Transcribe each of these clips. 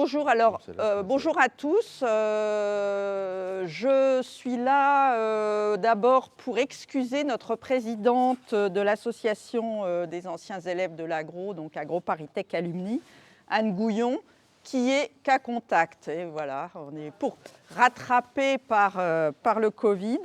bonjour, alors bonjour à tous. Je suis là d'abord pour excuser notre présidente de l'association des anciens élèves de l'agro, donc AgroParisTech Alumni, Anne Gouillon, qui est cas contact. Et voilà, on est pour rattraper par le Covid.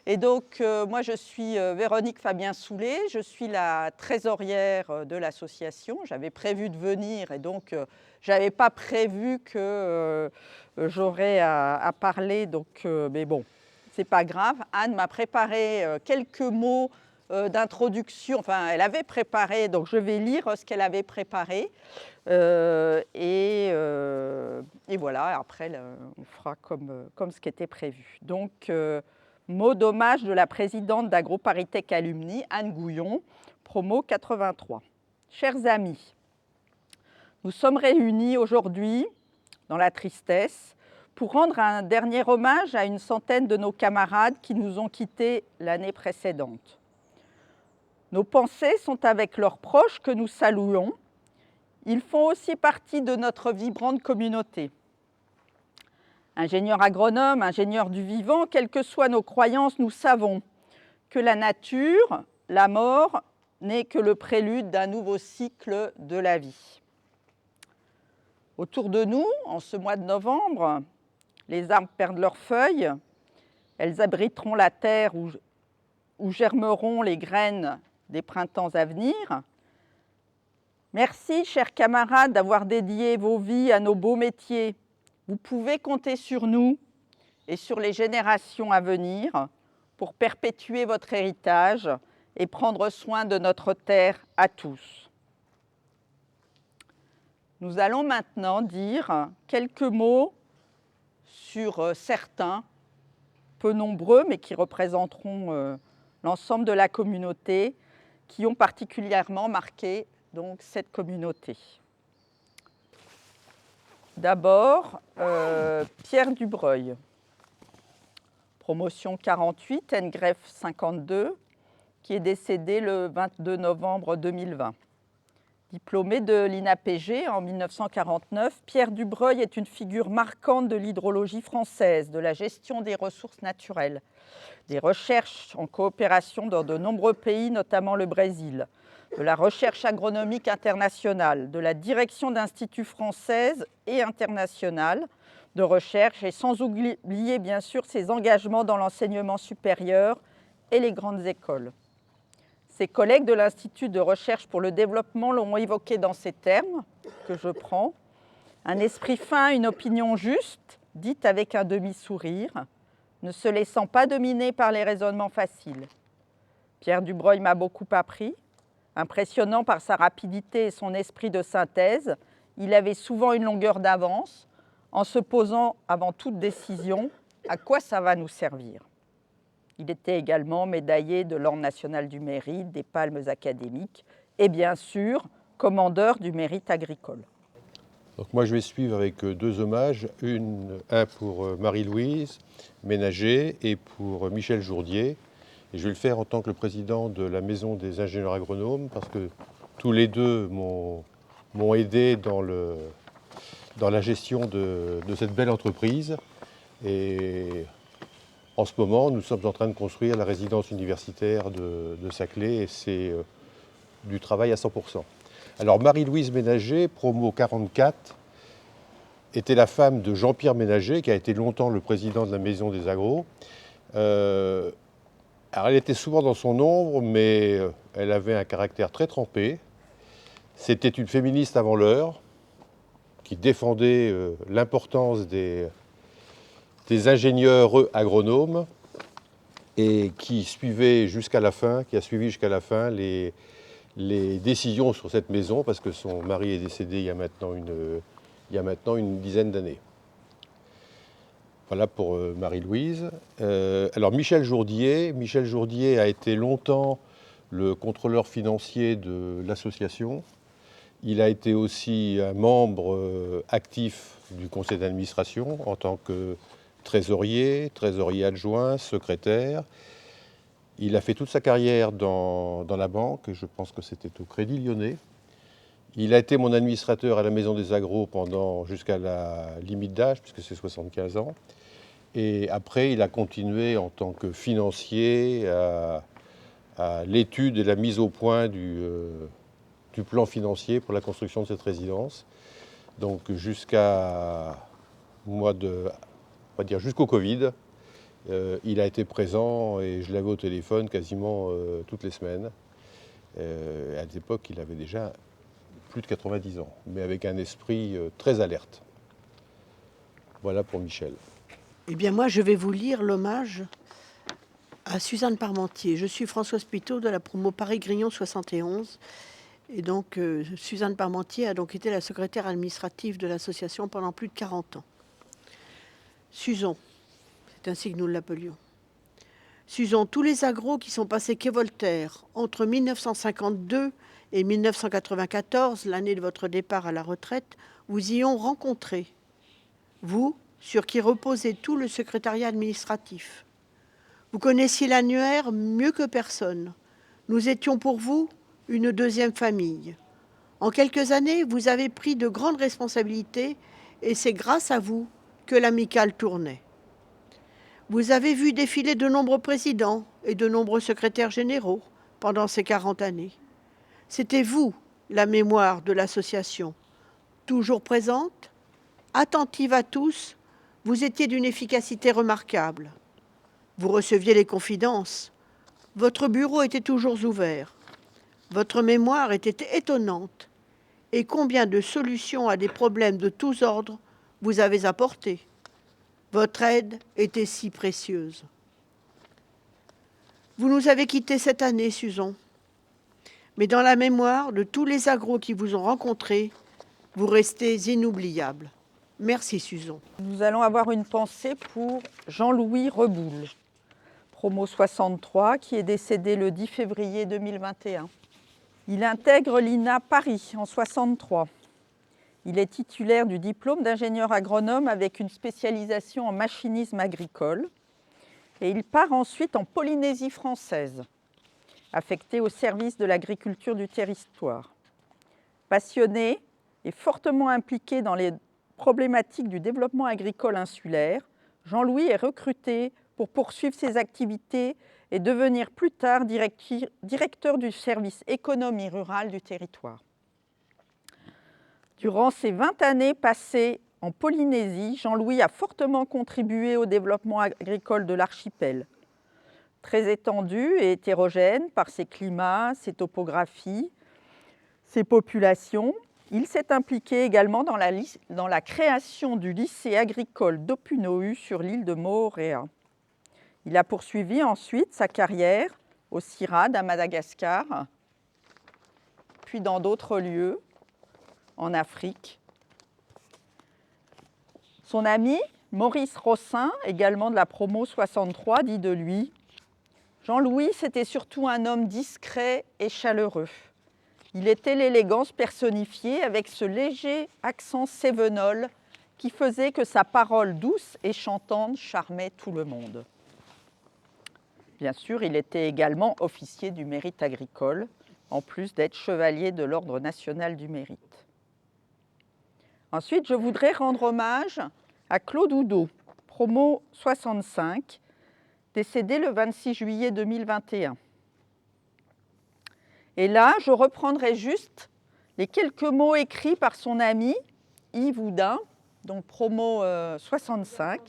Et donc, moi, je suis Véronique Fabien-Soulet, je suis la trésorière de l'association. J'avais prévu de venir et donc, je n'avais pas prévu que j'aurais à parler. Donc, mais bon, c'est pas grave. Anne m'a préparé quelques mots d'introduction. Enfin, elle avait préparé, donc je vais lire ce qu'elle avait préparé. Et voilà, après, on fera comme ce qui était prévu. Donc, mot d'hommage de la présidente d'AgroParisTech Alumni, Anne Gouillon, promo 83. Chers amis, nous sommes réunis aujourd'hui, dans la tristesse, pour rendre un dernier hommage à une centaine de nos camarades qui nous ont quittés l'année précédente. Nos pensées sont avec leurs proches que nous saluons. Ils font aussi partie de notre vibrante communauté. Ingénieurs agronomes, ingénieurs du vivant, quelles que soient nos croyances, nous savons que la nature, la mort, n'est que le prélude d'un nouveau cycle de la vie. Autour de nous, en ce mois de novembre, les arbres perdent leurs feuilles, elles abriteront la terre où germeront les graines des printemps à venir. Merci, chers camarades, d'avoir dédié vos vies à nos beaux métiers. Vous pouvez compter sur nous et sur les générations à venir pour perpétuer votre héritage et prendre soin de notre terre à tous. Nous allons maintenant dire quelques mots sur certains, peu nombreux, mais qui représenteront l'ensemble de la communauté, qui ont particulièrement marqué donc, cette communauté. D'abord, Pierre Dubreuil, promotion 48, NGREF 52, qui est décédé le 22 novembre 2020. Diplômé de l'INAPG en 1949, Pierre Dubreuil est une figure marquante de l'hydrologie française, de la gestion des ressources naturelles, des recherches en coopération dans de nombreux pays, notamment le Brésil, de la recherche agronomique internationale, de la direction d'instituts françaises et internationales de recherche, et sans oublier bien sûr ses engagements dans l'enseignement supérieur et les grandes écoles. Ses collègues de l'Institut de recherche pour le développement l'ont évoqué dans ces termes, que je prends. Un esprit fin, une opinion juste, dite avec un demi-sourire, ne se laissant pas dominer par les raisonnements faciles. Pierre Dubreuil m'a beaucoup appris. Impressionnant par sa rapidité et son esprit de synthèse, il avait souvent une longueur d'avance en se posant avant toute décision à quoi ça va nous servir. Il était également médaillé de l'Ordre national du mérite, des palmes académiques et bien sûr commandeur du mérite agricole. Donc moi je vais suivre avec deux hommages, un pour Marie-Louise Ménager et pour Michel Jourdier. Et je vais le faire en tant que le président de la Maison des ingénieurs agronomes parce que tous les deux m'ont aidé dans la gestion de cette belle entreprise. Et en ce moment, nous sommes en train de construire la résidence universitaire de Saclay et c'est du travail à 100%. Alors Marie-Louise Ménager, promo 44, était la femme de Jean-Pierre Ménager, qui a été longtemps le président de la Maison des Agros. Alors elle était souvent dans son ombre, mais elle avait un caractère très trempé. C'était une féministe avant l'heure, qui défendait l'importance des ingénieurs agronomes et qui suivait jusqu'à la fin, qui a suivi jusqu'à la fin les décisions sur cette maison, parce que son mari est décédé il y a maintenant une dizaine d'années. Voilà pour Marie-Louise. Alors Michel Jourdier a été longtemps le contrôleur financier de l'association. Il a été aussi un membre actif du conseil d'administration en tant que trésorier adjoint, secrétaire. Il a fait toute sa carrière dans la banque, je pense que c'était au Crédit Lyonnais. Il a été mon administrateur à la Maison des Agros jusqu'à la limite d'âge, puisque c'est 75 ans. Et après, il a continué en tant que financier à l'étude et la mise au point du plan financier pour la construction de cette résidence. Donc jusqu'au Covid, il a été présent et je l'avais au téléphone quasiment toutes les semaines. À l'époque, il avait déjà plus de 90 ans, mais avec un esprit très alerte. Voilà pour Michel. Eh bien, moi, je vais vous lire l'hommage à Suzanne Parmentier. Je suis Françoise Pitot de la promo Paris-Grignon 71. Et donc, Suzanne Parmentier a donc été la secrétaire administrative de l'association pendant plus de 40 ans. Suzon, c'est ainsi que nous l'appelions. Suzon, tous les agros qui sont passés quai Voltaire entre 1952 et 1994, l'année de votre départ à la retraite, vous y ont rencontré. Vous, sur qui reposait tout le secrétariat administratif. Vous connaissiez l'annuaire mieux que personne. Nous étions pour vous une deuxième famille. En quelques années, vous avez pris de grandes responsabilités et c'est grâce à vous que l'amicale tournait. Vous avez vu défiler de nombreux présidents et de nombreux secrétaires généraux pendant ces 40 années. C'était vous, la mémoire de l'association, toujours présente, attentive à tous. Vous étiez d'une efficacité remarquable. Vous receviez les confidences. Votre bureau était toujours ouvert. Votre mémoire était étonnante. Et combien de solutions à des problèmes de tous ordres vous avez apporté. Votre aide était si précieuse. Vous nous avez quittés cette année, Suzon. Mais dans la mémoire de tous les agros qui vous ont rencontrés, vous restez inoubliables. Merci, Suzon. Nous allons avoir une pensée pour Jean-Louis Reboul, promo 63, qui est décédé le 10 février 2021. Il intègre l'INA Paris en 63. Il est titulaire du diplôme d'ingénieur agronome avec une spécialisation en machinisme agricole. Et il part ensuite en Polynésie française, affecté au service de l'agriculture du territoire. Passionné et fortement impliqué dans les problématiques du développement agricole insulaire, Jean-Louis est recruté pour poursuivre ses activités et devenir plus tard directeur du service économie rurale du territoire. Durant ces 20 années passées en Polynésie, Jean-Louis a fortement contribué au développement agricole de l'archipel. Très étendu et hétérogène par ses climats, ses topographies, ses populations, il s'est impliqué également dans la création du lycée agricole d'Opunohu sur l'île de Moorea. Il a poursuivi ensuite sa carrière au CIRAD à Madagascar, puis dans d'autres lieux, en Afrique. Son ami, Maurice Rossin, également de la promo 63, dit de lui « Jean-Louis, c'était surtout un homme discret et chaleureux. Il était l'élégance personnifiée avec ce léger accent cévenol qui faisait que sa parole douce et chantante charmait tout le monde. » Bien sûr, il était également officier du mérite agricole, en plus d'être chevalier de l'Ordre national du mérite. Ensuite, je voudrais rendre hommage à Claude Oudot, promo 65, décédé le 26 juillet 2021. Et là, je reprendrai juste les quelques mots écrits par son ami Yves Oudin, donc promo 65.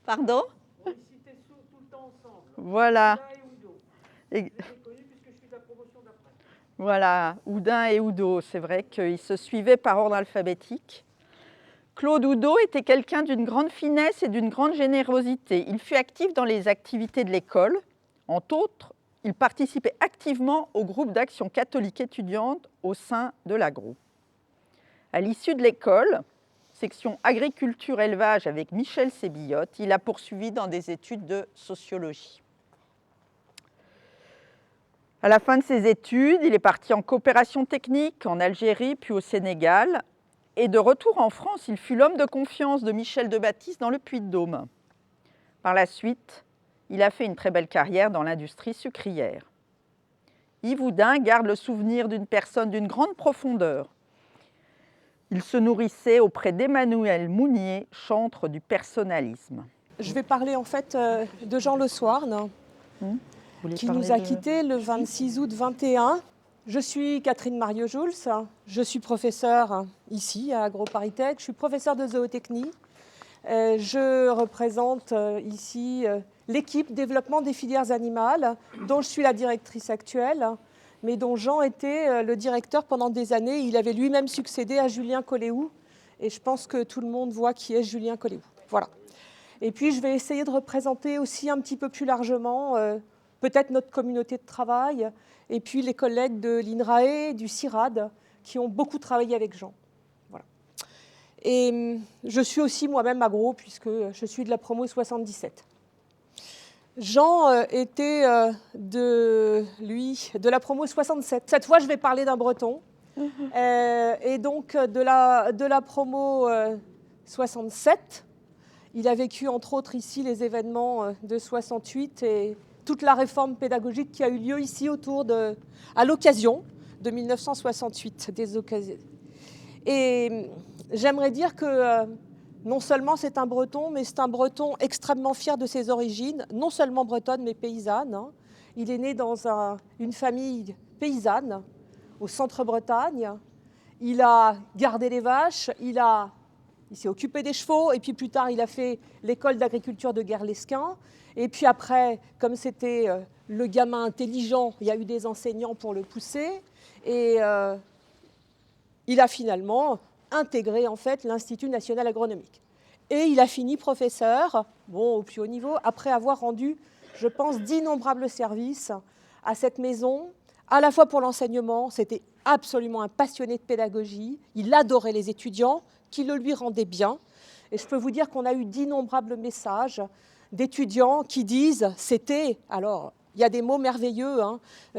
Pardon ? Bon, ils citaient tout le temps ensemble. Voilà. Oudin et Oudot. Je l'ai connu puisque je suis de la promotion d'après. Voilà, Oudin et Oudot, c'est vrai qu'ils se suivaient par ordre alphabétique. Claude Oudot était quelqu'un d'une grande finesse et d'une grande générosité. Il fut actif dans les activités de l'école. Entre autres, il participait activement au groupe d'action catholique étudiante au sein de l'agro. À l'issue de l'école, section agriculture-élevage avec Michel Sébillotte, il a poursuivi dans des études de sociologie. À la fin de ses études, il est parti en coopération technique en Algérie puis au Sénégal. Et de retour en France, il fut l'homme de confiance de Michel de Baptiste dans le Puy-de-Dôme. Par la suite, il a fait une très belle carrière dans l'industrie sucrière. Yves Oudin garde le souvenir d'une personne d'une grande profondeur, Il se nourrissait auprès d'Emmanuel Mounier, chantre du personnalisme. Je vais parler en fait de Jean Le Soirne, qui nous a quittés le 26 août 21. Je suis Catherine Marieux-Jules, je suis professeure ici à AgroParisTech, je suis professeure de zootechnie. Je représente ici l'équipe développement des filières animales, dont je suis la directrice actuelle, mais dont Jean était le directeur pendant des années. Il avait lui-même succédé à Julien Colléou, et je pense que tout le monde voit qui est Julien Colléou. Voilà. Et puis je vais essayer de représenter aussi un petit peu plus largement peut-être notre communauté de travail, et puis les collègues de l'INRAE, du CIRAD, qui ont beaucoup travaillé avec Jean. Voilà. Et je suis aussi moi-même agro, puisque je suis de la promo 77. Jean était de la promo 67. Cette fois, je vais parler d'un breton. Et donc, de la promo 67, il a vécu, entre autres, ici, les événements de 68 et toute la réforme pédagogique qui a eu lieu ici à l'occasion de 1968. Et j'aimerais dire que non seulement c'est un breton, mais c'est un breton extrêmement fier de ses origines, non seulement bretonne, mais paysanne. Il est né dans une famille paysanne, au centre-Bretagne. Il a gardé les vaches, il s'est occupé des chevaux, et puis plus tard, il a fait l'école d'agriculture de Guerlesquin. Et puis après, comme c'était le gamin intelligent, il y a eu des enseignants pour le pousser. Et il a finalement intégré en fait l'Institut national agronomique. Et il a fini professeur, au plus haut niveau, après avoir rendu, je pense, d'innombrables services à cette maison, à la fois pour l'enseignement, c'était absolument un passionné de pédagogie, il adorait les étudiants, qui le lui rendaient bien. Et je peux vous dire qu'on a eu d'innombrables messages d'étudiants qui disent « c'était », alors il y a des mots merveilleux,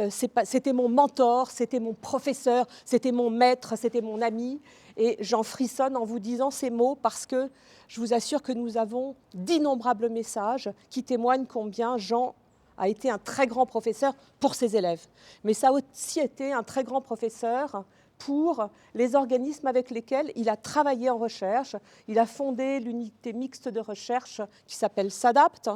c'était mon mentor, c'était mon professeur, c'était mon maître, c'était mon ami. Et j'en frissonne en vous disant ces mots parce que je vous assure que nous avons d'innombrables messages qui témoignent combien Jean a été un très grand professeur pour ses élèves. Mais ça a aussi été un très grand professeur pour les organismes avec lesquels il a travaillé en recherche. Il a fondé l'unité mixte de recherche qui s'appelle SADAPT,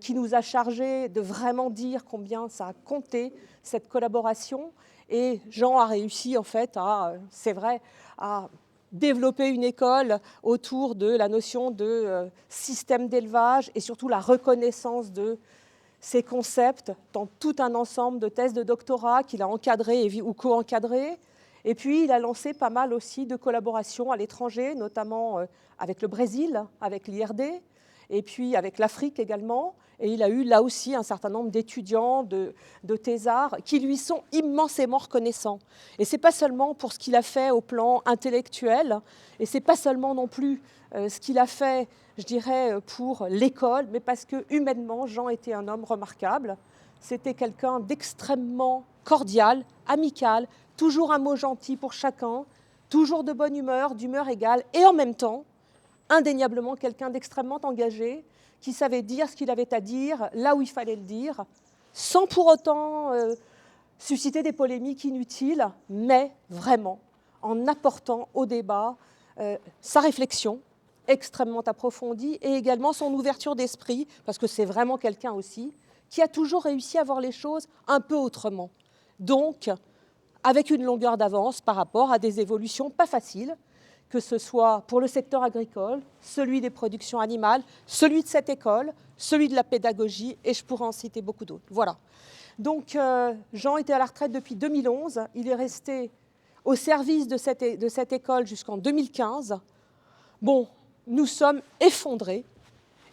qui nous a chargé de vraiment dire combien ça a compté, cette collaboration. Et Jean a réussi, en fait, c'est vrai, à développer une école autour de la notion de système d'élevage et surtout la reconnaissance de ces concepts dans tout un ensemble de thèses de doctorat qu'il a encadrées ou co-encadrées. Et puis, il a lancé pas mal aussi de collaborations à l'étranger, notamment avec le Brésil, avec l'IRD, et puis avec l'Afrique également. Et il a eu là aussi un certain nombre d'étudiants, de thésards, qui lui sont immensément reconnaissants. Et ce n'est pas seulement pour ce qu'il a fait au plan intellectuel, et ce n'est pas seulement non plus ce qu'il a fait, je dirais, pour l'école, mais parce que humainement, Jean était un homme remarquable. C'était quelqu'un d'extrêmement cordial, amical, toujours un mot gentil pour chacun, toujours de bonne humeur, d'humeur égale, et en même temps, indéniablement quelqu'un d'extrêmement engagé, qui savait dire ce qu'il avait à dire, là où il fallait le dire, sans pour autant susciter des polémiques inutiles, mais vraiment en apportant au débat sa réflexion extrêmement approfondie et également son ouverture d'esprit, parce que c'est vraiment quelqu'un aussi qui a toujours réussi à voir les choses un peu autrement. Donc, avec une longueur d'avance par rapport à des évolutions pas faciles, que ce soit pour le secteur agricole, celui des productions animales, celui de cette école, celui de la pédagogie, et je pourrais en citer beaucoup d'autres. Voilà. Donc, Jean était à la retraite depuis 2011. Il est resté au service de cette école jusqu'en 2015. Bon, nous sommes effondrés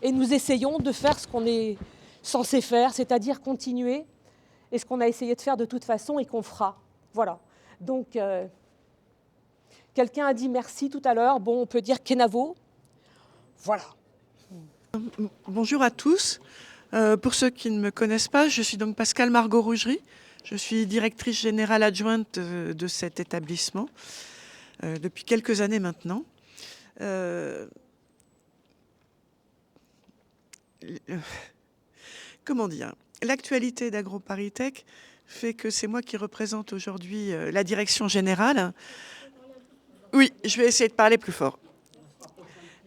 et nous essayons de faire ce qu'on est censé faire, c'est-à-dire continuer, et ce qu'on a essayé de faire de toute façon et qu'on fera. Voilà. Donc, quelqu'un a dit merci tout à l'heure. Bon, on peut dire Kenavo. Voilà. Bonjour à tous. Pour ceux qui ne me connaissent pas, je suis donc Pascale Margot-Rougerie. Je suis directrice générale adjointe de cet établissement depuis quelques années maintenant. Comment dire ? L'actualité d'AgroParisTech fait que c'est moi qui représente aujourd'hui la direction générale. Oui, je vais essayer de parler plus fort.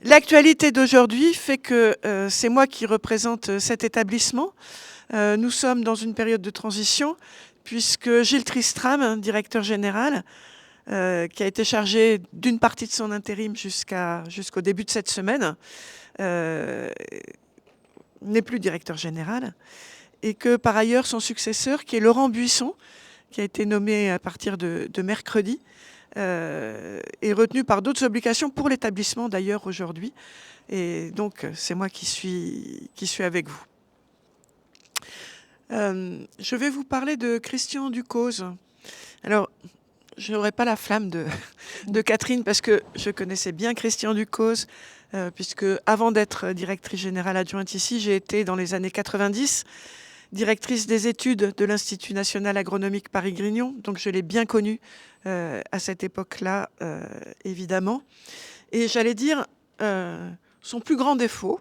L'actualité d'aujourd'hui fait que c'est moi qui représente cet établissement. Nous sommes dans une période de transition puisque Gilles Tristram, directeur général, qui a été chargé d'une partie de son intérim jusqu'au début de cette semaine, n'est plus directeur général. Et que par ailleurs, son successeur, qui est Laurent Buisson, qui a été nommé à partir de mercredi, est retenu par d'autres obligations pour l'établissement d'ailleurs aujourd'hui. Et donc, c'est moi qui suis avec vous. Je vais vous parler de Christian Ducos. Alors, je n'aurai pas la flamme de Catherine parce que je connaissais bien Christian Ducos, puisque avant d'être directrice générale adjointe ici, j'ai été dans les années 90 directrice des études de l'Institut national agronomique Paris-Grignon, donc je l'ai bien connu à cette époque-là, évidemment. Et j'allais dire, son plus grand défaut,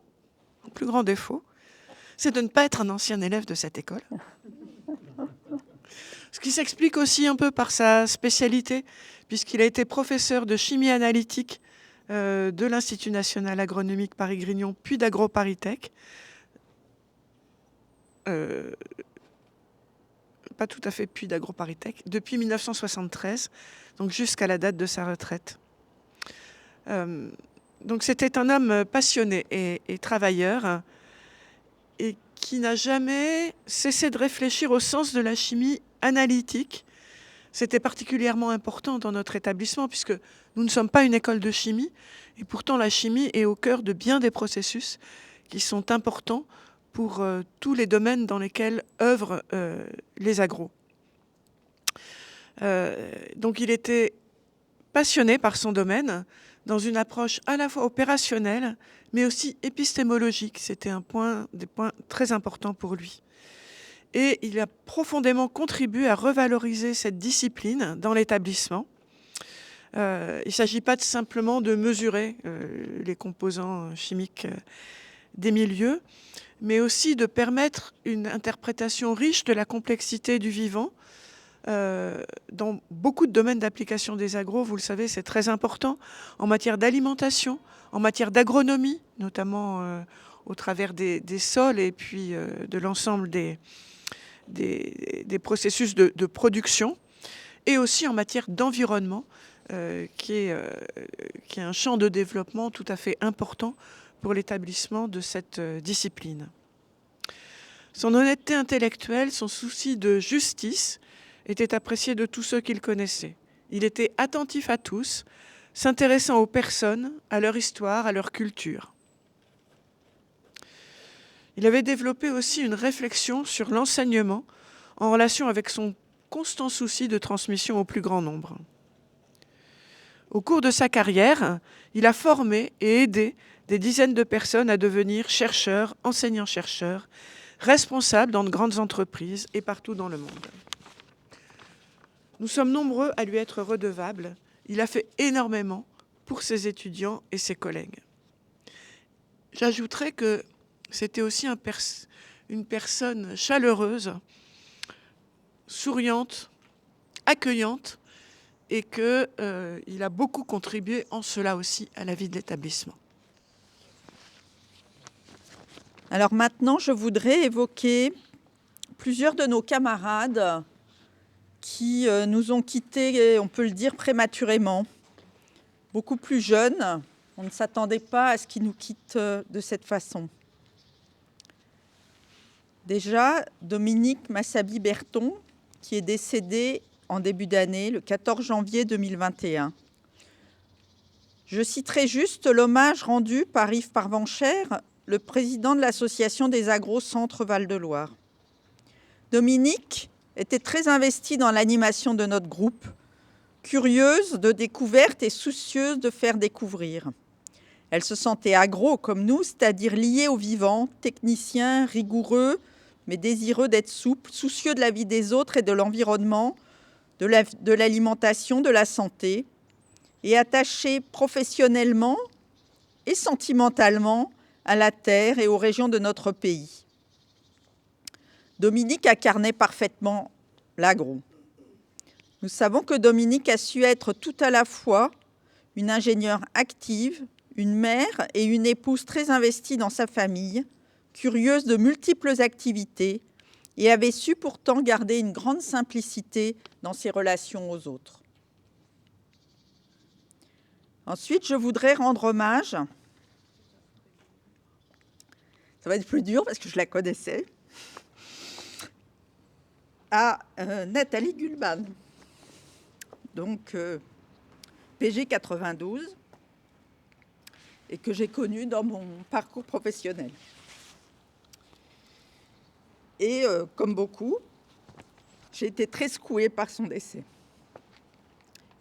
c'est de ne pas être un ancien élève de cette école. Ce qui s'explique aussi un peu par sa spécialité, puisqu'il a été professeur de chimie analytique de l'Institut national agronomique Paris-Grignon, puis d'AgroParisTech. Pas tout à fait puis d'AgroParisTech, depuis 1973, donc jusqu'à la date de sa retraite. Donc c'était un homme passionné et travailleur, et qui n'a jamais cessé de réfléchir au sens de la chimie analytique. C'était particulièrement important dans notre établissement, puisque nous ne sommes pas une école de chimie, et pourtant la chimie est au cœur de bien des processus qui sont importants pour tous les domaines dans lesquels œuvrent les agros. Donc il était passionné par son domaine, dans une approche à la fois opérationnelle, mais aussi épistémologique. C'était des points très importants pour lui. Et il a profondément contribué à revaloriser cette discipline dans l'établissement. Il ne s'agit pas simplement de mesurer les composants chimiques des milieux, mais aussi de permettre une interprétation riche de la complexité du vivant. Dans beaucoup de domaines d'application des agros, vous le savez, c'est très important, en matière d'alimentation, en matière d'agronomie, notamment au travers des sols et puis de l'ensemble des processus de production, et aussi en matière d'environnement, qui est un champ de développement tout à fait important pour l'établissement de cette discipline. Son honnêteté intellectuelle, son souci de justice était apprécié de tous ceux qu'il connaissait. Il était attentif à tous, s'intéressant aux personnes, à leur histoire, à leur culture. Il avait développé aussi une réflexion sur l'enseignement en relation avec son constant souci de transmission au plus grand nombre. Au cours de sa carrière, il a formé et aidé des dizaines de personnes à devenir chercheurs, enseignants-chercheurs, responsables dans de grandes entreprises et partout dans le monde. Nous sommes nombreux à lui être redevables. Il a fait énormément pour ses étudiants et ses collègues. J'ajouterais que c'était aussi une personne chaleureuse, souriante, accueillante, et qu'il a beaucoup contribué en cela aussi à la vie de l'établissement. Alors maintenant, je voudrais évoquer plusieurs de nos camarades qui nous ont quittés, on peut le dire, prématurément. Beaucoup plus jeunes, on ne s'attendait pas à ce qu'ils nous quittent de cette façon. Déjà, Dominique Massabi-Berton, qui est décédé en début d'année, le 14 janvier 2021. Je citerai juste l'hommage rendu par Yves Parvenchère, le président de l'association des agro-centres Val-de-Loire. Dominique était très investie dans l'animation de notre groupe, curieuse de découvertes et soucieuse de faire découvrir. Elle se sentait agro comme nous, c'est-à-dire liée au vivant, technicien, rigoureux, mais désireux d'être souple, soucieux de la vie des autres et de l'environnement, de l'alimentation, de la santé, et attaché professionnellement et sentimentalement à la terre et aux régions de notre pays. Dominique incarnait parfaitement l'agro. Nous savons que Dominique a su être tout à la fois une ingénieure active, une mère et une épouse très investie dans sa famille, curieuse de multiples activités, et avait su pourtant garder une grande simplicité dans ses relations aux autres. Ensuite, je voudrais rendre hommage, ça va être plus dur parce que je la connaissais, à Nathalie Gulban, donc PG 92, et que j'ai connue dans mon parcours professionnel. Et comme beaucoup, j'ai été très secouée par son décès.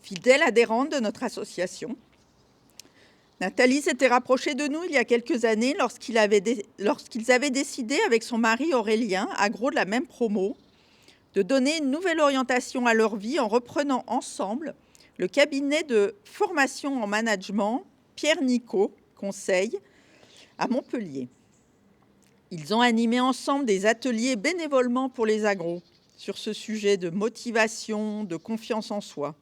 Fidèle adhérente de notre association, Nathalie s'était rapprochée de nous il y a quelques années lorsqu'ils avaient décidé avec son mari Aurélien, agro de la même promo, de donner une nouvelle orientation à leur vie en reprenant ensemble le cabinet de formation en management Pierre Nicot, conseil, à Montpellier. Ils ont animé ensemble des ateliers bénévolement pour les agros sur ce sujet de motivation, de confiance en soi.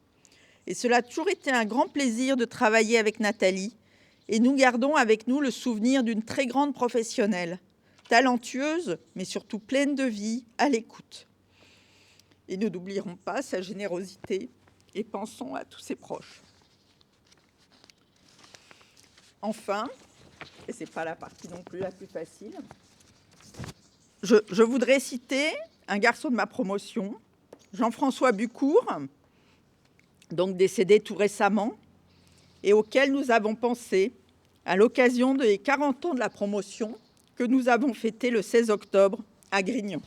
Et cela a toujours été un grand plaisir de travailler avec Nathalie, et nous gardons avec nous le souvenir d'une très grande professionnelle, talentueuse, mais surtout pleine de vie, à l'écoute. Et nous n'oublierons pas sa générosité et pensons à tous ses proches. Enfin, et ce n'est pas la partie non plus la plus facile, je voudrais citer un garçon de ma promotion, Jean-François Bucourt, donc décédé tout récemment, et auquel nous avons pensé à l'occasion des 40 ans de la promotion que nous avons fêté le 16 octobre à Grignon.